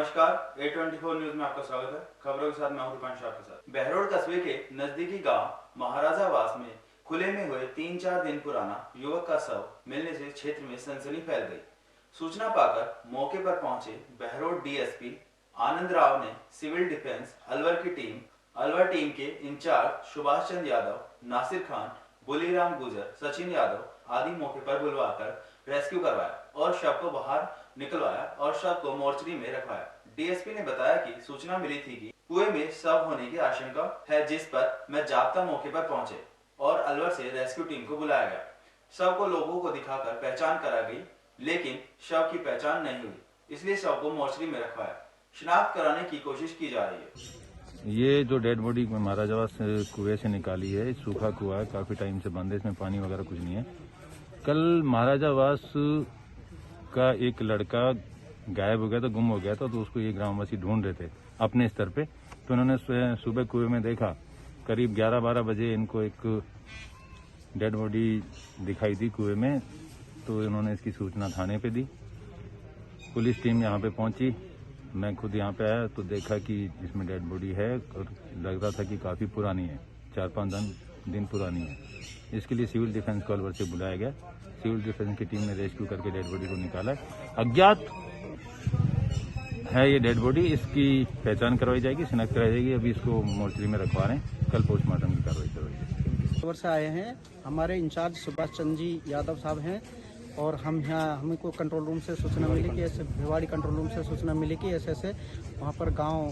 नमस्कार, A24 news में आपका स्वागत है। खबरों के साथ मैं हूं दीपांशु आपके साथ। बहरोड कस्बे के नजदीकी गांव महाराजावास में खुले में हुए 3-4 दिन पुराना युवक का शव मिलने से क्षेत्र में सनसनी फैल गई। सूचना पाकर मौके पर पहुंचे बहरोड डीएसपी आनंद राव ने सिविल डिफेंस अलवर टीम के इंचार्ज सुभाष चंद्र यादव, नासिर खान, बुलीराम गुजर, सचिन यादव आदि मौके पर बुलवाकर रेस्क्यू करवाया और शव को बाहर निकलवाया और शव को मोर्चरी में रखवाया। डीएसपी ने बताया कि सूचना मिली थी कि कुएं में शव होने की आशंका है, जिस पर मैं जाब्ता मौके पर पहुंचे और अलवर से रेस्क्यू टीम को बुलाया गया। शव को लोगों को दिखाकर पहचान करा गई, लेकिन शव की पहचान नहीं हुई, इसलिए शव को मोर्चरी में रखवाया। शिनाख्त कराने की कोशिश की जा रही है। ये जो डेड बॉडी महाराजावास कुएं से निकाली है, सूखा कुआ है, काफी टाइम से बंद है, इसमें पानी वगैरह कुछ नहीं है। कल महाराजावास का एक लड़का गायब हो गया था, गुम हो गया था, तो उसको ये ग्रामवासी ढूंढ रहे थे अपने स्तर पे। तो उन्होंने सुबह कुएं में देखा, करीब 11-12 बजे इनको एक डेड बॉडी दिखाई दी कुएं में। तो इन्होंने इसकी सूचना थाने पे दी। पुलिस टीम यहाँ पे पहुंची, मैं खुद यहाँ पे आया तो देखा कि इसमें डेड बॉडी है और लग रहा था कि काफ़ी पुरानी है, 4-5 दिन पुरानी है। इसके लिए सिविल डिफेंस को अलवर से बुलाया गया। सिविल डिफेंस की टीम ने रेस्क्यू करके डेड बॉडी को निकाला है। अज्ञात है ये डेड बॉडी, इसकी पहचान करवाई जाएगी, शिनाख्त कराई जाएगी। अभी इसको मोर्चरी में रखवा रहे हैं, कल पोस्टमार्टम की कार्रवाई करवाई जाएगी। अलवर से आए हैं, हमारे इंचार्ज सुभाष चंद्र जी यादव साहब हैं और हम यहाँ हमको कंट्रोल रूम से सूचना मिली कि ऐसे भिवाड़ी कंट्रोल रूम से सूचना मिली कि ऐसे वहाँ पर गांव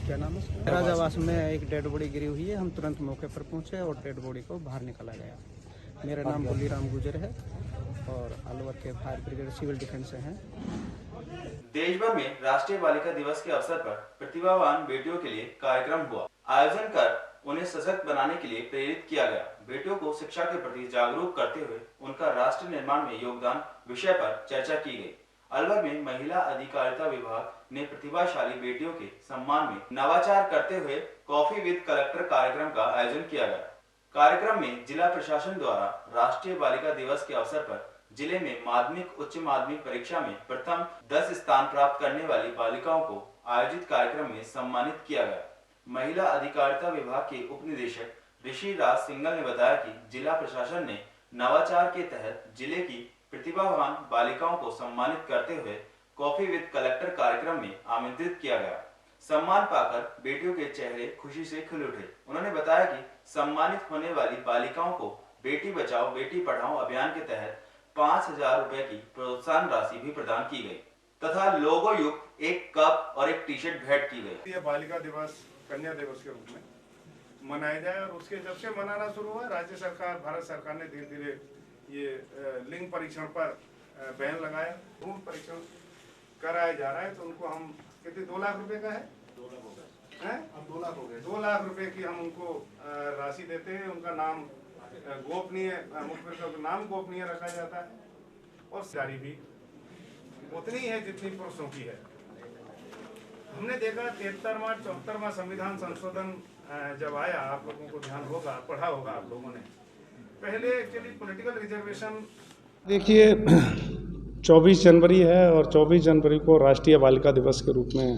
क्या नाम है राजावास में एक डेड बॉडी गिरी हुई है। हम तुरंत मौके पर पहुँचे और डेड बॉडी को बाहर निकाला गया। मेरा नाम बुलीराम गुजर है और अलवर के फायर ब्रिगेड सिविल डिफेंस से हैं। देश भर में राष्ट्रीय बालिका दिवस के अवसर पर प्रतिभावान बेटियों के लिए कार्यक्रम हुआ। आयोजन कर उन्हें सशक्त बनाने के लिए प्रेरित किया गया। बेटियों को शिक्षा के प्रति जागरूक करते हुए उनका राष्ट्र निर्माण में योगदान विषय पर चर्चा की गई। अलवर में महिला अधिकारिता विभाग ने प्रतिभाशाली बेटियों के सम्मान में नवाचार करते हुए कॉफी विद कलेक्टर कार्यक्रम का आयोजन किया गया। कार्यक्रम में जिला प्रशासन द्वारा राष्ट्रीय बालिका दिवस के अवसर पर जिले में माध्यमिक उच्च माध्यमिक परीक्षा में प्रथम 10 स्थान प्राप्त करने वाली बालिकाओं को आयोजित कार्यक्रम में सम्मानित किया गया। महिला अधिकारिता विभाग के उप निदेशक ऋषि राज सिंगल ने बताया कि जिला प्रशासन ने नवाचार के तहत जिले की प्रतिभावान बालिकाओं को सम्मानित करते हुए कॉफी विद कलेक्टर कार्यक्रम में आमंत्रित किया गया। सम्मान पाकर बेटियों के चेहरे खुशी से खिल उठे। उन्होंने बताया कि सम्मानित होने वाली बालिकाओं को बेटी बचाओ बेटी पढ़ाओ अभियान के तहत 5,000 रुपए की प्रोत्साहन राशि भी प्रदान की गई तथा लोगो युक्त एक कप और एक टी शर्ट भेंट की गई। यह बालिका दिवस कन्या दिवस के रूप में मनाया जाए और उसके जब से मनाना शुरू हुआ, राज्य सरकार भारत सरकार ने धीरे धीरे ये लिंग परीक्षण पर बैन लगाया। भ्रूण परीक्षण कराया जा रहा है तो उनको हम कितने 2 लाख रुपए का है, 2 लाख हो गए, 2 लाख रुपए की हम उनको राशि देते हैं। उनका नाम गोपनीय, मुखबिर का नाम गोपनीय रखा जाता है और जारी भी उतनी है जितनी पुरुषों की है। हमने देखा 73वां 74वां संविधान संशोधन जब आया, आप लोगों को ध्यान होगा, पढ़ा होगा आप लोगों ने, पहले एक्चुअली पॉलिटिकल रिजर्वेशन देखिए 24 जनवरी है और 24 जनवरी को राष्ट्रीय बालिका दिवस के रूप में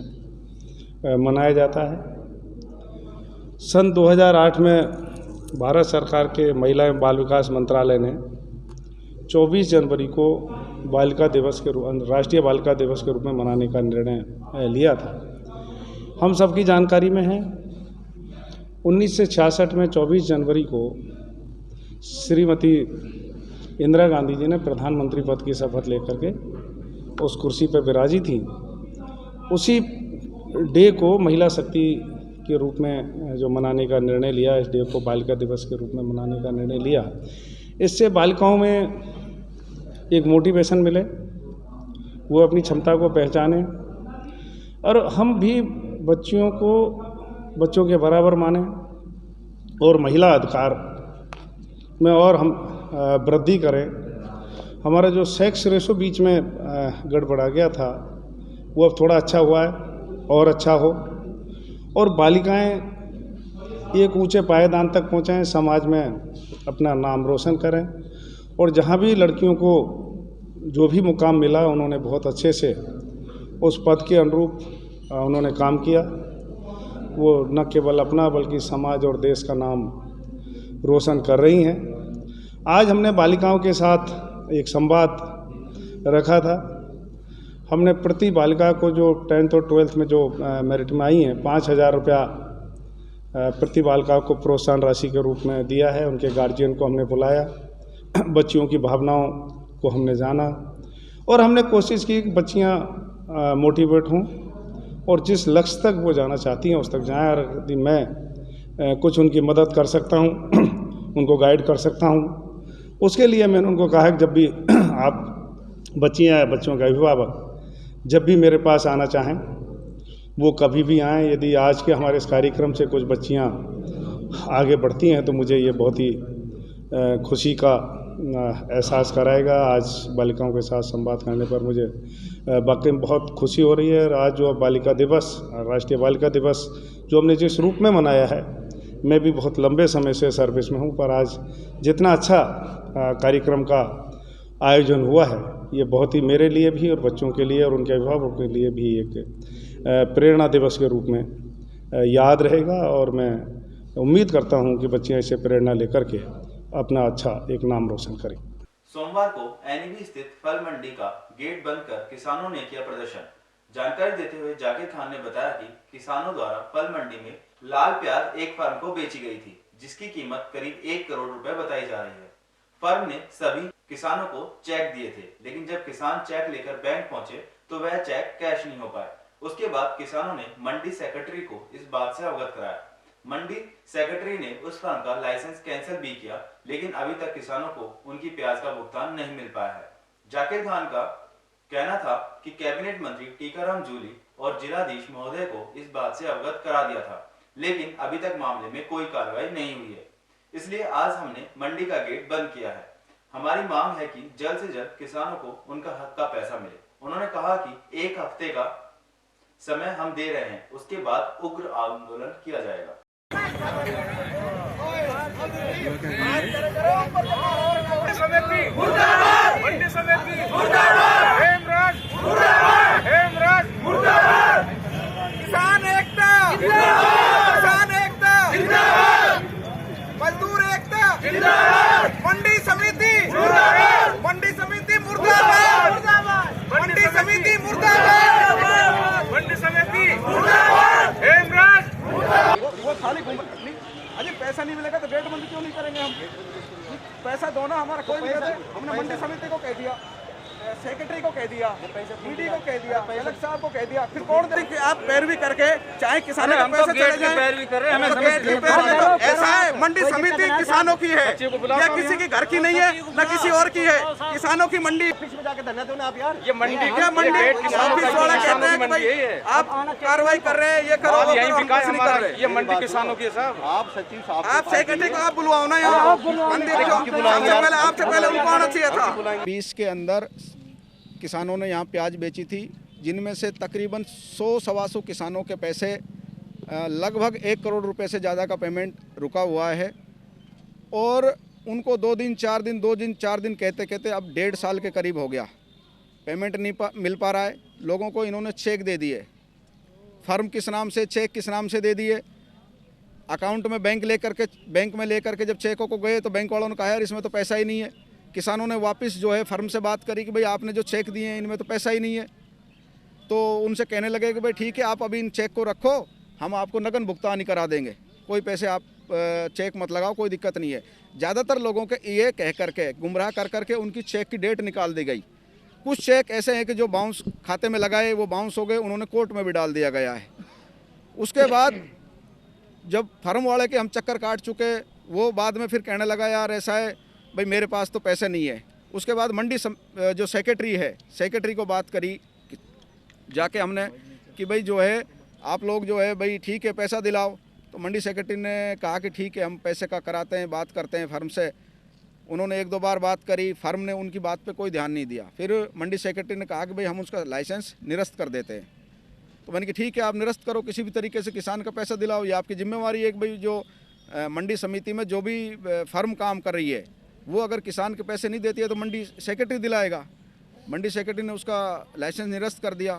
मनाया जाता है। सन 2008 में भारत सरकार के महिला एवं बाल विकास मंत्रालय ने 24 जनवरी को राष्ट्रीय बालिका दिवस के रूप में मनाने का निर्णय लिया था। हम सबकी जानकारी में है 1966 में 24 जनवरी को श्रीमती इंदिरा गांधी जी ने प्रधानमंत्री पद की शपथ लेकर के उस कुर्सी पर विराजी थी। उसी डे को महिला शक्ति के रूप में जो मनाने का निर्णय लिया, इस डे को बालिका दिवस के रूप में मनाने का निर्णय लिया। इससे बालिकाओं में एक मोटिवेशन मिले, वो अपनी क्षमता को पहचाने और हम भी बच्चियों को बच्चों के बराबर माने और महिला अधिकार में और हम वृद्धि करें। हमारा जो सेक्स रेशो बीच में गड़बड़ा गया था वो अब थोड़ा अच्छा हुआ है और अच्छा हो, और बालिकाएं एक ऊंचे पायदान तक पहुंचें, समाज में अपना नाम रोशन करें। और जहां भी लड़कियों को जो भी मुकाम मिला उन्होंने बहुत अच्छे से उस पद के अनुरूप उन्होंने काम किया। वो न केवल अपना बल्कि समाज और देश का नाम रोशन कर रही हैं। आज हमने बालिकाओं के साथ एक संवाद रखा था। हमने प्रति बालिका को जो 10th और 12th में जो मेरिट में आई हैं 5,000 रुपया प्रति बालिका को प्रोत्साहन राशि के रूप में दिया है। उनके गार्जियन को हमने बुलाया, बच्चियों की भावनाओं को हमने जाना और हमने कोशिश की कि बच्चियाँ मोटिवेट हों और जिस लक्ष्य तक वो जाना चाहती हैं उस तक जाएँ। और यदि मैं कुछ उनकी मदद कर सकता हूँ, उनको गाइड कर सकता हूँ, उसके लिए मैंने उनको कहा कि जब भी आप बच्चियाँ या बच्चों के अभिभावक जब भी मेरे पास आना चाहें वो कभी भी आएँ। यदि आज के हमारे इस कार्यक्रम से कुछ बच्चियाँ आगे बढ़ती हैं तो मुझे ये बहुत ही खुशी का एहसास कराएगा। आज बालिकाओं के साथ संवाद करने पर मुझे वाकई में बहुत खुशी हो रही है। और आज जो बालिका दिवस, राष्ट्रीय बालिका दिवस जो हमने जिस रूप में मनाया है, मैं भी बहुत लंबे समय से सर्विस में हूँ, पर आज जितना अच्छा कार्यक्रम का आयोजन हुआ है ये बहुत ही मेरे लिए भी और बच्चों के लिए और उनके अभिभावकों के लिए भी एक प्रेरणा दिवस के रूप में याद रहेगा। और मैं उम्मीद करता हूँ कि बच्चियाँ इसे प्रेरणा लेकर के अपना अच्छा एक नाम रोशन करें। सोमवार को एनईबी स्थित फल मंडी का गेट बंद कर किसानों ने किया प्रदर्शन। जानकारी देते हुए जाकिर खान ने बताया कि किसानों द्वारा फल मंडी में लाल प्याज एक फर्म को बेची गई थी, जिसकी कीमत करीब 1 करोड़ रुपए बताई जा रही है। फर्म ने सभी किसानों को चेक दिए थे, लेकिन जब किसान चेक लेकर बैंक पहुंचे तो वह चेक कैश नहीं हो पाए। उसके बाद किसानों ने मंडी सेक्रेटरी को इस बात से अवगत कराया। मंडी सेक्रेटरी ने उस फर्म का लाइसेंस कैंसिल भी किया, लेकिन अभी तक किसानों को उनकी प्याज का भुगतान नहीं मिल पाया है। जाकिर खान का कहना था कि कैबिनेट मंत्री टीकाराम जूली और जिलाधीश महोदय को इस बात से अवगत करा दिया था, लेकिन अभी तक मामले में कोई कार्रवाई नहीं हुई है। इसलिए आज हमने मंडी का गेट बंद किया है। हमारी मांग है कि जल्द से जल्द किसानों को उनका हक का पैसा मिले। उन्होंने कहा कि 1 हफ्ते का समय हम दे रहे हैं, उसके बाद उग्र आंदोलन किया जाएगा। किसान एकता, किसान एकता, मजदूर एकता, मंडी समिति, मंडी समिति मुर्दाबाद, मंडी समिति मुर्दाबाद, मंडी समिति हेमराज। वो खाली घूम अरे पैसा नहीं मिलेगा तो गेट बंद क्यों नहीं करेंगे हम? पैसा दो ना, हमारा कोई नहीं देता। हमने मंडी समिति को कह दिया, सेक्रेटरी को कह दिया, ईडी को कह दिया, कलेक्टर साहब को कह दिया, फिर कौन दे कि आप पैरवी करके चाहे किसानों के पैसे चले जाएं। पैरवी कर रहे हैं, हमें ऐसा है। मंडी समिति किसानों की है, या किसी के घर की नहीं है, न किसी और की है। किसानों की मंडी में जाके धरना दो ना आप यार। ये मंडी क्या मंडी ऑफिस वाले कहते हैं कि भाई आप कार्रवाई कर रहे हैं, ये करो, विकास नहीं कर रहे। ये मंडी किसानों की साहब। आप सचिव साहब, आप सेक्रेटरी को आप बुलवाओ ना यहाँ मंडी। आपसे पहले उनको आना चाहिए था। 20 के अंदर किसानों ने यहाँ प्याज बेची थी, जिनमें से तकरीबन 100-125 किसानों के पैसे लगभग 1 करोड़ रुपए से ज़्यादा का पेमेंट रुका हुआ है। और उनको 2 दिन 4 दिन 2 दिन 4 दिन कहते कहते अब 1.5 साल के करीब हो गया, पेमेंट नहीं मिल पा रहा है। लोगों को इन्होंने चेक दे दिए, फर्म किस नाम से, चेक किस नाम से दे दिए, अकाउंट में बैंक में लेकर के जब चेकों को गए तो बैंक वालों ने कहा यार इसमें तो पैसा ही नहीं है। किसानों ने वापस जो है फर्म से बात करी कि भाई आपने जो चेक दिए हैं इनमें तो पैसा ही नहीं है। तो उनसे कहने लगे कि भाई ठीक है, आप अभी इन चेक को रखो, हम आपको नगद भुगतान ही करा देंगे, कोई पैसे आप चेक मत लगाओ, कोई दिक्कत नहीं है। ज़्यादातर लोगों के ये कह करके गुमराह कर करके उनकी चेक की डेट निकाल दी गई। कुछ चेक ऐसे हैं कि जो बाउंस खाते में लगाए वो बाउंस हो गए, उन्होंने कोर्ट में भी डाल दिया गया है। उसके बाद जब फर्म वाले के हम चक्कर काट चुके, वो बाद में फिर कहने लगा यार ऐसा है भाई मेरे पास तो पैसे नहीं है। उसके बाद मंडी जो सेक्रेटरी है, सेक्रेटरी को बात करी जाके हमने कि भाई जो है आप लोग जो है भाई ठीक है पैसा दिलाओ। तो मंडी सेक्रेटरी ने कहा कि ठीक है हम पैसे का कराते हैं, बात करते हैं फर्म से। उन्होंने 1-2 बार बात करी, फर्म ने उनकी बात पे कोई ध्यान नहीं दिया। फिर मंडी सेक्रेटरी ने कहा कि भाई हम उसका लाइसेंस निरस्त कर देते हैं। तो मैंने कि ठीक है आप निरस्त करो, किसी भी तरीके से किसान का पैसा दिलाओ, ये आपकी जिम्मेवारी है कि भाई जो मंडी समिति में जो भी फर्म काम कर रही है वो अगर किसान के पैसे नहीं देती है तो मंडी सेक्रेटरी दिलाएगा। मंडी सेक्रेटरी ने उसका लाइसेंस निरस्त कर दिया।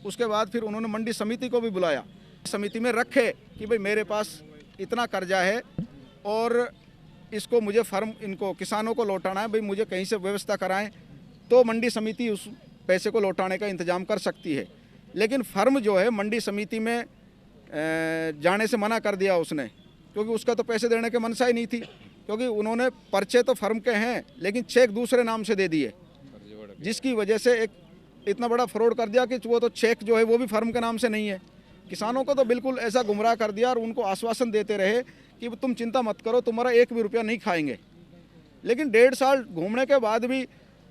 उसके बाद फिर उन्होंने मंडी समिति को भी बुलाया, समिति में रखे कि भाई मेरे पास इतना कर्जा है और इसको मुझे फर्म इनको किसानों को लौटाना है, भाई मुझे कहीं से व्यवस्था कराएं तो मंडी समिति उस पैसे को लौटाने का इंतजाम कर सकती है। लेकिन फर्म जो है मंडी समिति में जाने से मना कर दिया उसने, क्योंकि उसका तो पैसे देने की मनसा ही नहीं थी, क्योंकि उन्होंने पर्चे तो फर्म के हैं लेकिन चेक दूसरे नाम से दे दिए, जिसकी वजह से एक इतना बड़ा फ्रॉड कर दिया कि वो तो चेक जो है वो भी फर्म के नाम से नहीं है। किसानों को तो बिल्कुल ऐसा गुमराह कर दिया और उनको आश्वासन देते रहे कि तुम चिंता मत करो, तुम्हारा एक भी रुपया नहीं खाएंगे। लेकिन 1.5 साल घूमने के बाद भी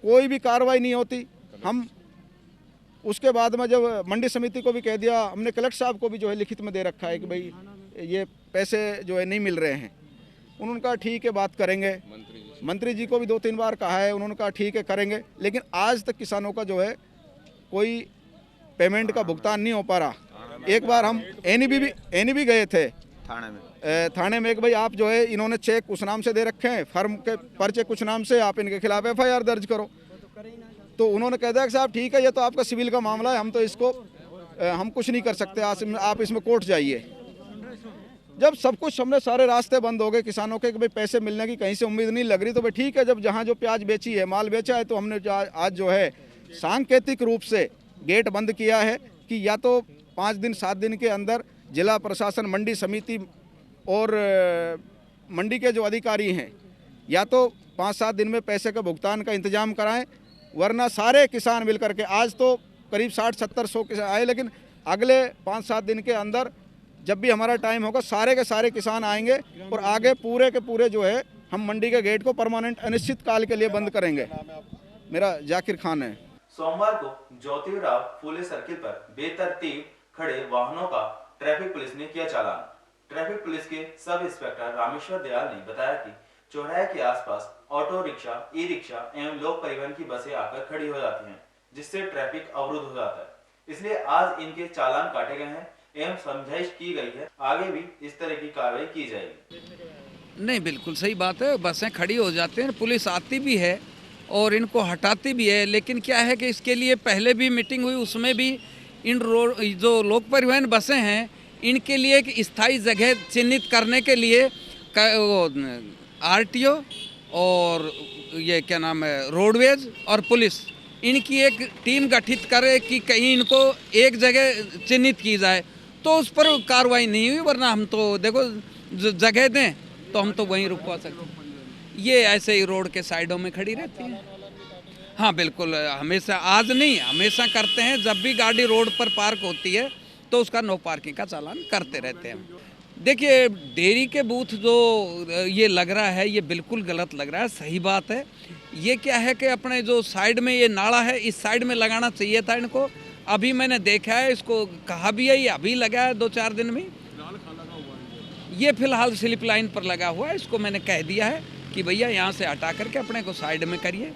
कोई भी कार्रवाई नहीं होती। हम उसके बाद में जब मंडी समिति को भी कह दिया, हमने कलेक्टर साहब को भी जो है लिखित में दे रखा है कि भाई ये पैसे जो है नहीं मिल रहे हैं। उन्होंने कहा ठीक है बात करेंगे, मंत्री जी को भी 2-3 बार कहा है, उन्होंने कहा ठीक है करेंगे। लेकिन आज तक किसानों का जो है कोई पेमेंट का भुगतान नहीं हो पा रहा। एक बार हम एनी भी गए थे थाने में, एक भाई आप जो है इन्होंने चेक उस नाम से दे रखे हैं, फर्म के पर्चे कुछ नाम से, आप इनके खिलाफ FIR दर्ज करो। तो उन्होंने कह दिया कि साहब ठीक है ये तो आपका सिविल का मामला है, हम तो इसको हम कुछ नहीं कर सकते, आप इसमें कोर्ट जाइए। जब सब कुछ हमने सारे रास्ते बंद हो गए किसानों के कि भाई पैसे मिलने की कहीं से उम्मीद नहीं लग रही, तो भाई ठीक है जब जहाँ जो प्याज बेची है, माल बेचा है, तो हमने आज जो है सांकेतिक रूप से गेट बंद किया है कि या तो 5 दिन 7 दिन के अंदर जिला प्रशासन, मंडी समिति और मंडी के जो अधिकारी हैं या तो 5-7 दिन में पैसे का भुगतान का इंतजाम कराएं, वरना सारे किसान मिलकर के, आज तो करीब 60-70-100 किसान आए, लेकिन अगले 5-7 दिन के अंदर जब भी हमारा टाइम होगा सारे के सारे किसान आएंगे और आगे पूरे के पूरे जो है हम मंडी के गेट को परमानेंट अनिश्चित काल के लिए बंद करेंगे। मेरा जाकिर खान है। सोमवार को ज्योतिराव फूले सर्किल पर बेतरतीब खड़े वाहनों का ट्रैफिक पुलिस ने किया चालान। ट्रैफिक पुलिस के सब इंस्पेक्टर रामेश्वर दयाल ने बताया कि चौराहे के आसपास ऑटो रिक्शा, ई रिक्शा एवं लोक परिवहन की बसें आकर खड़ी हो जाती हैं, जिससे ट्रैफिक अवरुद्ध हो जाता है। इसलिए आज इनके चालान काटे गए हैं एवं समझाइश की गई है, आगे भी इस तरह की कार्रवाई की जाएगी। नहीं, बिल्कुल सही बात है, बसें खड़ी हो जाती हैं, पुलिस आती भी है और इनको हटाती भी है। लेकिन क्या है कि इसके लिए पहले भी मीटिंग हुई, उसमें भी इन रोड जो लोक परिवहन बसें हैं इनके लिए एक स्थायी जगह चिन्हित करने के लिए RTO और ये क्या नाम है रोडवेज और पुलिस इनकी एक टीम गठित करे कि कहीं इनको एक जगह चिन्हित की जाए, तो उस पर कार्रवाई नहीं हुई। वरना हम तो देखो जगह दें तो हम तो वहीं रुकवा सकते हैं, ये ऐसे ही रोड के साइडों में खड़ी रहती है। हाँ बिल्कुल, हमेशा, आज नहीं हमेशा करते हैं, जब भी गाड़ी रोड पर पार्क होती है तो उसका नो पार्किंग का चालान करते रहते हैं। देखिए डेयरी के बूथ जो ये लग रहा है ये बिल्कुल गलत लग रहा है, सही बात है। ये क्या है कि अपने जो साइड में ये नाला है इस साइड में लगाना चाहिए था इनको। अभी मैंने देखा है, इसको कहा भी है, ये अभी लगा है 2-4 दिन में। ये फिलहाल स्लिप लाइन पर लगा हुआ है, इसको मैंने कह दिया है कि भैया यहाँ से हटा करके अपने को साइड में करिए।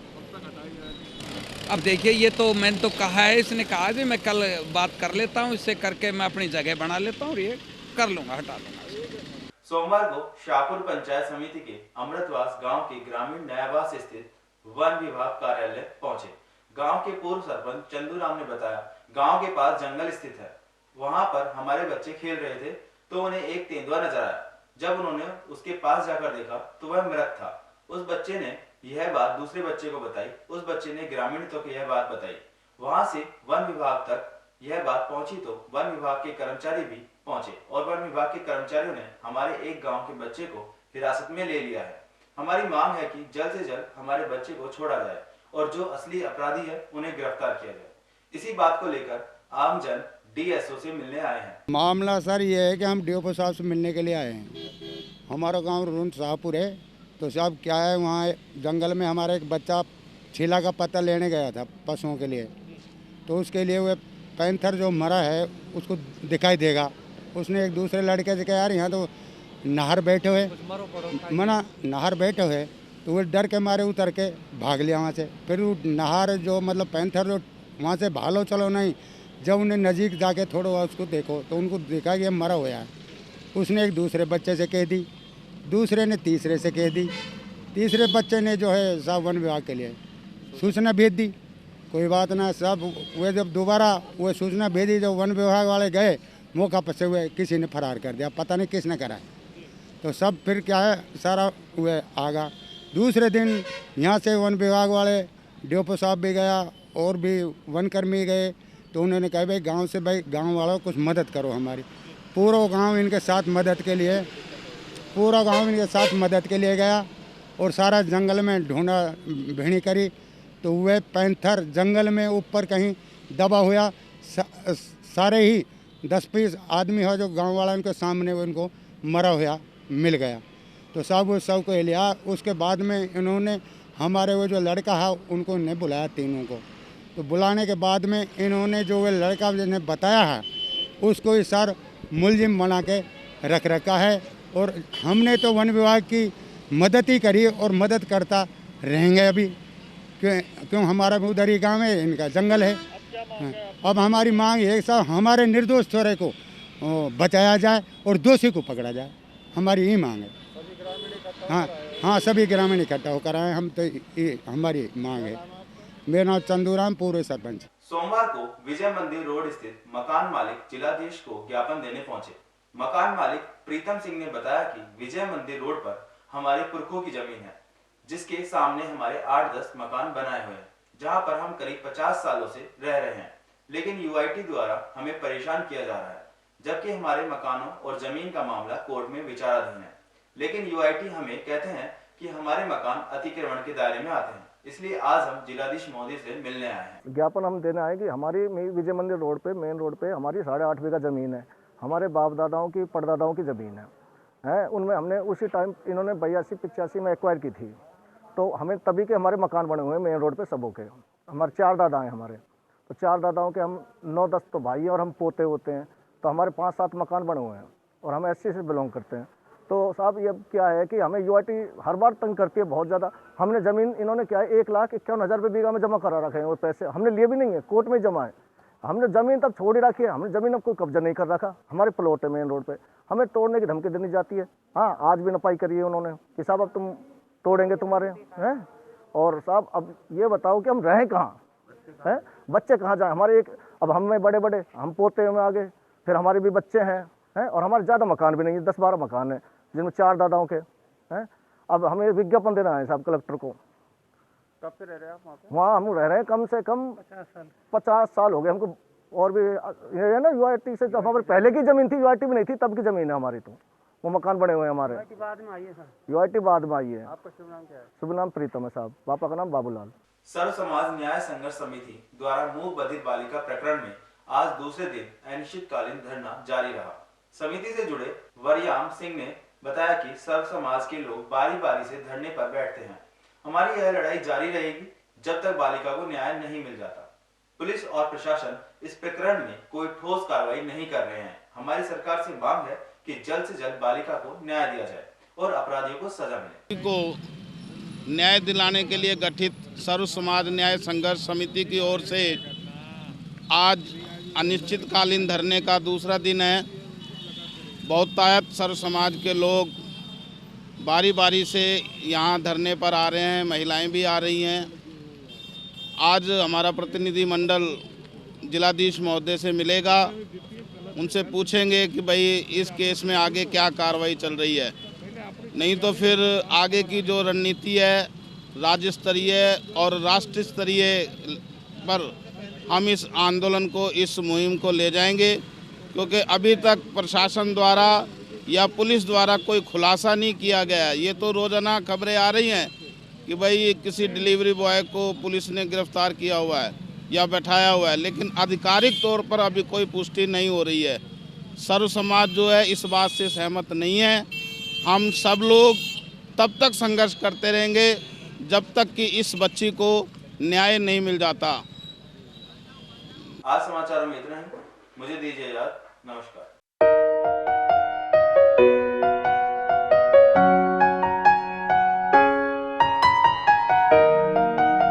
अब देखिए ये तो मैंने तो कहा है, इसने कहा जी मैं कल बात कर लेता हूँ, इससे करके मैं अपनी जगह बना लेता हूँ और ये कर लूँगा, हटा लूँगा। सोमवार को शाहपुर पंचायत समिति के अमृतवास गांव के ग्रामीण नयावास स्थित वन विभाग कार्यालय पहुंचे। गांव के पूर्व सरपंच चंदूराम ने बताया, गांव के पास जंगल स्थित है, वहां पर हमारे बच्चे खेल रहे थे तो उन्हें एक तेंदुआ नजर आया। जब उन्होंने उसके पास जाकर देखा तो वह मृत था। उस बच्चे ने यह बात दूसरे बच्चे को बताई, उस बच्चे ने ग्रामीणों को यह बात बताई। वहां से वन विभाग तक यह बात पहुंची तो वन विभाग के कर्मचारी भी पहुंचे और वन विभाग के कर्मचारियों ने हमारे एक गांव के बच्चे को हिरासत में ले लिया है। हमारी मांग है कि जल्द से जल्द हमारे बच्चे को छोड़ा जाए और जो असली अपराधी है उन्हें गिरफ्तार किया जाए। इसी बात को लेकर आमजन DSO से मिलने आए हैं। मामला सर ये है कि हम DSO साहब से मिलने के लिए आए हैं। हमारा गांव रुन शाहपुर है, तो साहब क्या है वहाँ जंगल में हमारा एक बच्चा छीला का पत्ता लेने गया था पशुओं के लिए, तो उसके लिए वह पैंथर जो मरा है उसको दिखाई देगा। उसने एक दूसरे लड़के से कहा यार यहाँ तो नहर बैठे हुए, मना नहर बैठे हुए, तो वो डर के मारे उतर के भाग लिया वहाँ से। फिर वो नहर जो मतलब पैंथर जो वहाँ से भालो चलो नहीं, जब उन्हें नज़दीक जाके थोड़ा उसको देखो तो उनको देखा कि ये मरा हुआ है। उसने एक दूसरे बच्चे से कह दी, दूसरे ने तीसरे से कह दी, तीसरे बच्चे ने जो है साहब वन विभाग के लिए सूचना भेज दी। कोई बात ना। सब वे जब दोबारा वो सूचना भेजी, जब वन विभाग वाले गए मौका पर से हुए किसी ने फरार कर दिया, पता नहीं किसने करा है। तो सब फिर क्या है सारा हुए आगा। दूसरे दिन यहाँ से वन विभाग वाले डीओपो साहब भी गया और भी वनकर्मी गए, तो उन्होंने कहा भाई गांव से, भाई गांव वालों कुछ मदद करो हमारी। पूरा गांव इनके साथ मदद के लिए गया और सारा जंगल में ढूंढा भिड़ी करी, तो वह पैंथर जंगल में ऊपर कहीं दबा हुआ सारे ही 10-20 आदमी हो जो गांव वाला उनके सामने उनको मरा हुआ मिल गया। तो सब वो सब को लिया। उसके बाद में इन्होंने हमारे वो जो लड़का है उनको ने बुलाया, तीनों को। तो बुलाने के बाद में इन्होंने जो वो लड़का जिन्हें बताया है उसको ही सर मुलजिम बना के रख रखा है। और हमने तो वन विभाग की मदद ही करी और मदद करता रहेंगे अभी, क्यों हमारा भी उधर ही गाँव है, इनका जंगल है। अब हमारी मांग है साहब, हमारे निर्दोष छोरे को बचाया जाए और दोषी को पकड़ा जाए, हमारी यही मांग है। हाँ, सभी ग्रामीण इकट्ठा होकर आए हम, तो ये हमारी मांग है। मेरा नाम चंदूराम, पूर्व सरपंच। सोमवार को विजय मंदिर रोड स्थित मकान मालिक जिलाधीश को ज्ञापन देने पहुंचे। मकान मालिक प्रीतम सिंह ने बताया कि विजय मंदिर रोड पर हमारे पुरखों की जमीन है, जिसके सामने हमारे 8-10 मकान बनाए हुए हैं, जहां पर हम करीब 50 सालों से रह रहे हैं। लेकिन यूआईटी द्वारा हमें परेशान किया जा रहा है, जबकि हमारे मकानों और जमीन का मामला कोर्ट में विचाराधीन है। लेकिन यूआईटी हमें कहते हैं कि हमारे मकान अतिक्रमण के दायरे में आते हैं, इसलिए आज हम जिलाधीश महोदय से मिलने आए हैं। ज्ञापन हम देने आए कि हमारी विजय मंदिर रोड पे, मेन रोड पे हमारी 8.5 बीघा ज़मीन है, हमारे बाप दादाओं की परदादाओं की ज़मीन है। उनमें हमने उसी टाइम इन्होंने 82-85 में एक्वायर की थी, तो हमें तभी के हमारे मकान बने हुए हैं मेन रोड पे सबों के। हमारे 4 दादा हैं हमारे, तो 4 दादाओं के हम 9-10 तो भाई हैं और हम पोते होते हैं, तो हमारे 5-7 मकान बने हुए हैं और हम एससी से बिलोंग करते हैं। तो साहब ये क्या है कि हमें यूआईटी हर बार तंग करती है बहुत ज़्यादा। हमने ज़मीन इन्होंने क्या है 1,51,000 रुपये बीघा में जमा करा रखे हैं, और पैसे हमने लिए भी नहीं है, कोर्ट में जमा है। हमने ज़मीन तब छोड़ ही रखी है, हमने ज़मीन अब कोई कब्जा नहीं कर रखा। हमारे प्लॉट है मेन रोड पे, हमें तोड़ने की धमकी देनी जाती है। हाँ, आज भी नपाई करी है उन्होंने कि साहब अब तुम तोड़ेंगे तुम्हारे हैं। और साहब अब ये बताओ कि हम रहें कहाँ हैं, बच्चे कहाँ जाएँ हमारे। अब हम में बड़े हम पोते में आगे, फिर हमारे भी बच्चे हैं और हमारे ज़्यादा मकान भी नहीं है, 10-12 मकान है जिनमें 4 दादाओं के हैं। अब हमें विज्ञापन देना है साहब कलेक्टर को। कब से रह रहे हैं आप वहाँ पे? वहाँ हम रह रहे हैं कम से कम 50 साल हो गए हमको। और भी ये है ना यूआईटी से, जब हमारे पहले की ज़मीन थी, यूआईटी भी नहीं थी तब की ज़मीन है हमारी, तो वो मकान बने हुए हैं हमारे। यूआईटी बाद में आई है सर? यूआईटी बाद में आई है। आपका शुभ नाम क्या है? शुभ नाम प्रीतम है साहब, पापा का नाम बाबूलाल। सर्व समाज न्याय संघर्ष समिति द्वारा मूक बधिर बालिका प्रकरण में आज दूसरे दिन अनिश्चितकालीन धरना जारी रहा। समिति से जुड़े वरियाम सिंह ने बताया कि सर्व समाज के लोग बारी बारी से धरने पर बैठते हैं। हमारी यह लड़ाई जारी रहेगी जब तक बालिका को न्याय नहीं मिल जाता। पुलिस और प्रशासन इस प्रकरण में कोई ठोस कार्रवाई नहीं कर रहे हैं। हमारी सरकार से मांग है कि जल्द से जल्द बालिका को न्याय दिया जाए और अपराधियों को सजा मिले। को न्याय दिलाने के लिए गठित सर्व समाज न्याय संघर्ष समिति की ओर से आज अनिश्चितकालीन धरने का दूसरा दिन है। बहुतायत सर्व समाज के लोग बारी बारी से यहाँ धरने पर आ रहे हैं, महिलाएं भी आ रही हैं। आज हमारा प्रतिनिधि मंडल जिलाधीश महोदय से मिलेगा, उनसे पूछेंगे कि भाई इस केस में आगे क्या कार्रवाई चल रही है। नहीं तो फिर आगे की जो रणनीति है राज्य स्तरीय और राष्ट्र स्तरीय पर हम इस आंदोलन को, इस मुहिम को ले जाएंगे, क्योंकि अभी तक प्रशासन द्वारा या पुलिस द्वारा कोई खुलासा नहीं किया गया। ये तो रोज़ाना खबरें आ रही हैं कि भाई किसी डिलीवरी बॉय को पुलिस ने गिरफ्तार किया हुआ है या बैठाया हुआ है, लेकिन आधिकारिक तौर पर अभी कोई पुष्टि नहीं हो रही है। सर्व समाज जो है इस बात से सहमत नहीं है। हम सब लोग तब तक संघर्ष करते रहेंगे जब तक कि इस बच्ची को न्याय नहीं मिल जाता। आज समाचारों में इतना ही, मुझे दीजिए इजाजत, नमस्कार।